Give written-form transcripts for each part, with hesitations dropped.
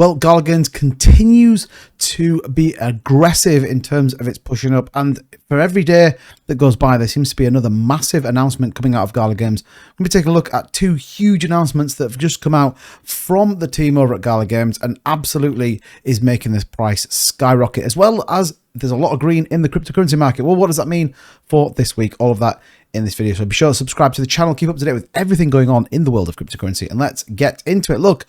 Well, Gala Games continues to be aggressive in terms of its pushing up, and for every day that goes by, there seems to be another massive announcement coming out of Gala Games. Let me take a look at two huge announcements that have just come out from the team over at Gala Games, and absolutely is making this price skyrocket, as well as there's a lot of green in the cryptocurrency market. Well, what does that mean for this week? All of that in this video. So be sure to subscribe to the channel, keep up to date with everything going on in the world of cryptocurrency, and let's get into it. Look,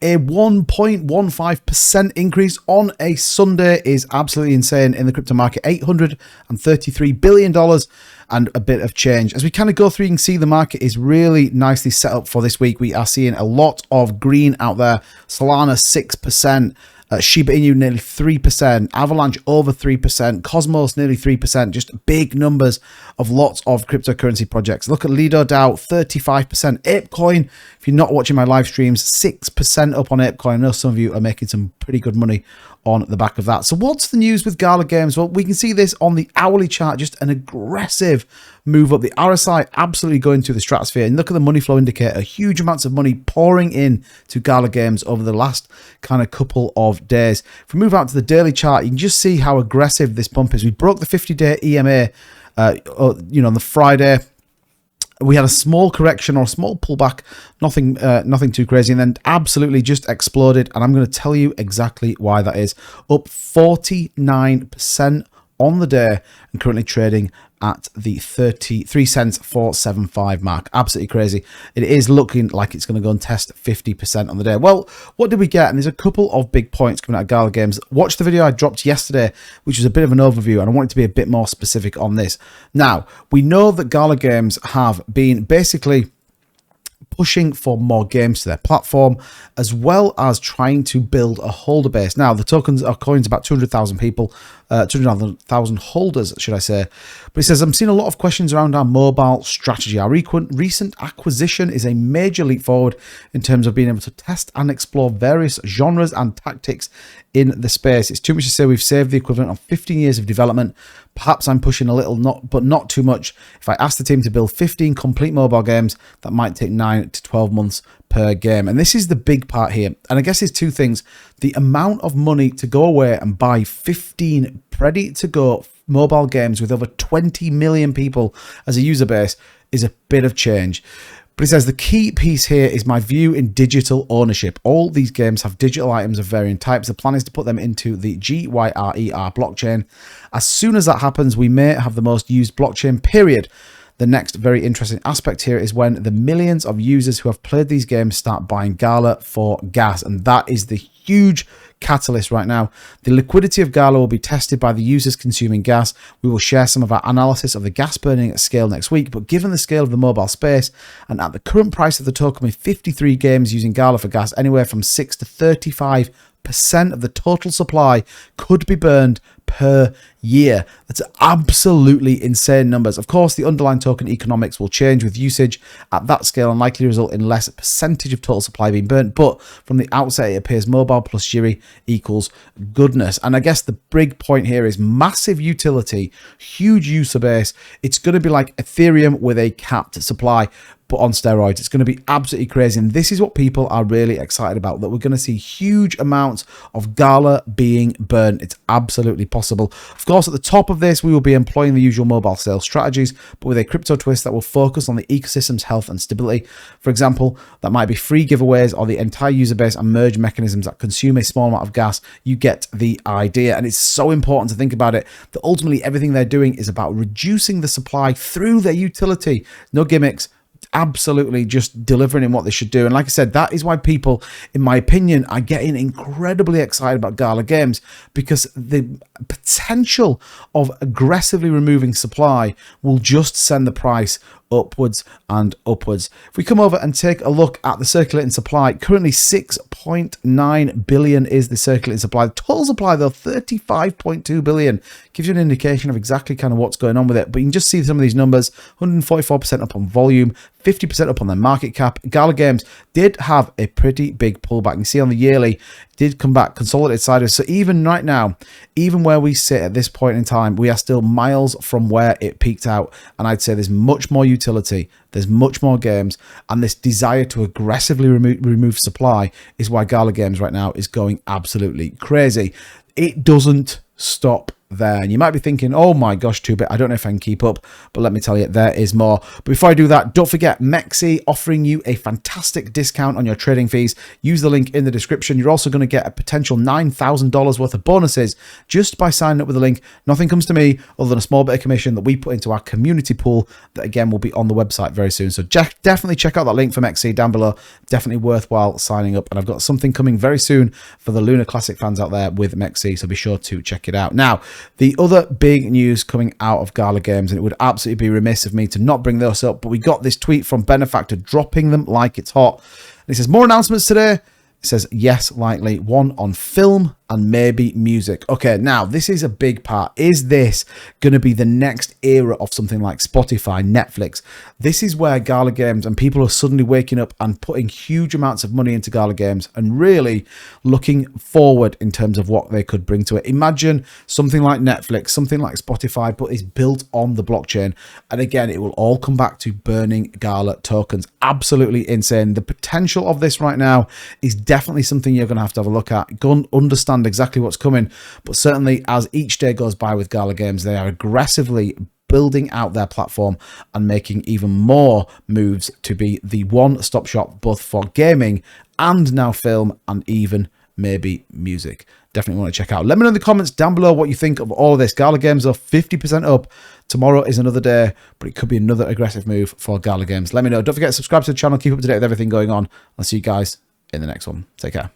a 1.15% increase on a Sunday is absolutely insane in the crypto market. $833 billion and a bit of change. As we kind of go through, you can see the market is really nicely set up for this week. We are seeing a lot of green out there. Solana 6%. Shiba Inu nearly 3%, Avalanche over 3%, Cosmos nearly 3%, just big numbers of lots of cryptocurrency projects. Look at Lido DAO, 35%, ApeCoin, if you're not watching my live streams, 6% up on ApeCoin. I know some of you are making some pretty good money on the back of that. So what's the news with Gala Games? Well, we can see this on the hourly chart, just an aggressive move up. The RSI absolutely going to the stratosphere, and look at the money flow indicator, huge amounts of money pouring in to Gala Games over the last kind of couple of days. If we move out to the daily chart, you can just see how aggressive this pump is. We broke the 50-day EMA on the Friday. We had a small correction or a small pullback, nothing too crazy, and then absolutely just exploded. And I'm going to tell you exactly why that is. Up 49% on the day and currently trading at the 33 cents 475 mark. Absolutely crazy. It is looking like it's going to go and test 50% on the day. Well, what did we get? And there's a couple of big points coming out of Gala Games. Watch the video I dropped yesterday, which was a bit of an overview, and I wanted to be a bit more specific on this. Now, we know that Gala Games have been basically pushing for more games to their platform, as well as trying to build a holder base. Now, the tokens are coins about 200,000 people, 200,000 holders, should I say. But it says, I'm seeing a lot of questions around our mobile strategy. Our recent acquisition is a major leap forward in terms of being able to test and explore various genres and tactics in the space. It's too much to say we've saved the equivalent of 15 years of development. Perhaps I'm pushing a little, but not too much. If I ask the team to build 15 complete mobile games, that might take 9 to 12 months per game. And this is the big part here. And I guess it's two things. The amount of money to go away and buy 15 ready-to-go mobile games with over 20 million people as a user base is a bit of change. But it says the key piece here is my view in digital ownership. All these games have digital items of varying types. The plan is to put them into the GYRER blockchain. As soon as that happens, we may have the most used blockchain, period. The next very interesting aspect here is when the millions of users who have played these games start buying Gala for gas. And that is the huge catalyst right now. The liquidity of Gala will be tested by the users consuming gas. We will share some of our analysis of the gas burning at scale next week, but given the scale of the mobile space and at the current price of the token with 53 games using Gala for gas, anywhere from 6 to 35% of the total supply could be burned per year. That's absolutely insane numbers. Of course, the underlying token economics will change with usage at that scale and likely result in less percentage of total supply being burnt. But from the outset, it appears mobile plus Shiri equals goodness. And I guess the big point here is massive utility, huge user base. It's going to be like Ethereum with a capped supply, but on steroids. It's going to be absolutely crazy. And this is what people are really excited about, that we're going to see huge amounts of Gala being burned. It's absolutely possible. Of course, at the top of this, we will be employing the usual mobile sales strategies, but with a crypto twist that will focus on the ecosystem's health and stability. For example, that might be free giveaways or the entire user base and merge mechanisms that consume a small amount of gas. You get the idea. And it's so important to think about it, that ultimately everything they're doing is about reducing the supply through their utility. No gimmicks. Absolutely just delivering in what they should do. And like I said, that is why people, in my opinion, are getting incredibly excited about Gala Games, because the potential of aggressively removing supply will just send the price upwards and upwards. If we come over and take a look at the circulating supply, currently 6.9 billion is the circulating supply. The total supply, though, 35.2 billion. Gives you an indication of exactly kind of what's going on with it. But you can just see some of these numbers, 144% up on volume, 50% up on their market cap. Gala Games did have a pretty big pullback. You can see on the yearly, did come back, consolidated sideways. So even right now, even where we sit at this point in time, we are still miles from where it peaked out. And I'd say there's much more utility, there's much more games, and this desire to aggressively remove supply is why Gala Games right now is going absolutely crazy. It doesn't stop there. And you might be thinking, oh my gosh, 2-bit, I don't know if I can keep up, but let me tell you, there is more. But before I do that, don't forget Mexi offering you a fantastic discount on your trading fees. Use the link in the description. You're also going to get a potential $9,000 worth of bonuses just by signing up with the link. Nothing comes to me other than a small bit of commission that we put into our community pool that again will be on the website very soon. So definitely check out that link for Mexi down below. Definitely worthwhile signing up. And I've got something coming very soon for the Lunar Classic fans out there with Mexi, so be sure to check it out. Now, the other big news coming out of Gala Games, and it would absolutely be remiss of me to not bring this up, but we got this tweet from Benefactor dropping them like it's hot. And he says, more announcements today. It says, yes, likely. One on film and maybe music. Okay, now this is a big part. Is this going to be the next era of something like Spotify, Netflix? This is where Gala Games and people are suddenly waking up and putting huge amounts of money into Gala Games and really looking forward in terms of what they could bring to it. Imagine something like Netflix, something like Spotify, but it's built on the blockchain. And again, it will all come back to burning Gala tokens. Absolutely insane. The potential of this right now is definitely something you're going to have a look at. Go and understand exactly what's coming, but certainly as each day goes by with Gala Games, they are aggressively building out their platform and making even more moves to be the one-stop shop both for gaming and now film and even maybe music. Definitely want to check out. Let me know in the comments down below what you think of all of this. Gala Games are 50% up. Tomorrow is another day, but it could be another aggressive move for Gala Games. Let me know. Don't forget to subscribe to the channel, keep up to date with everything going on. I'll see you guys in the next one. Take care.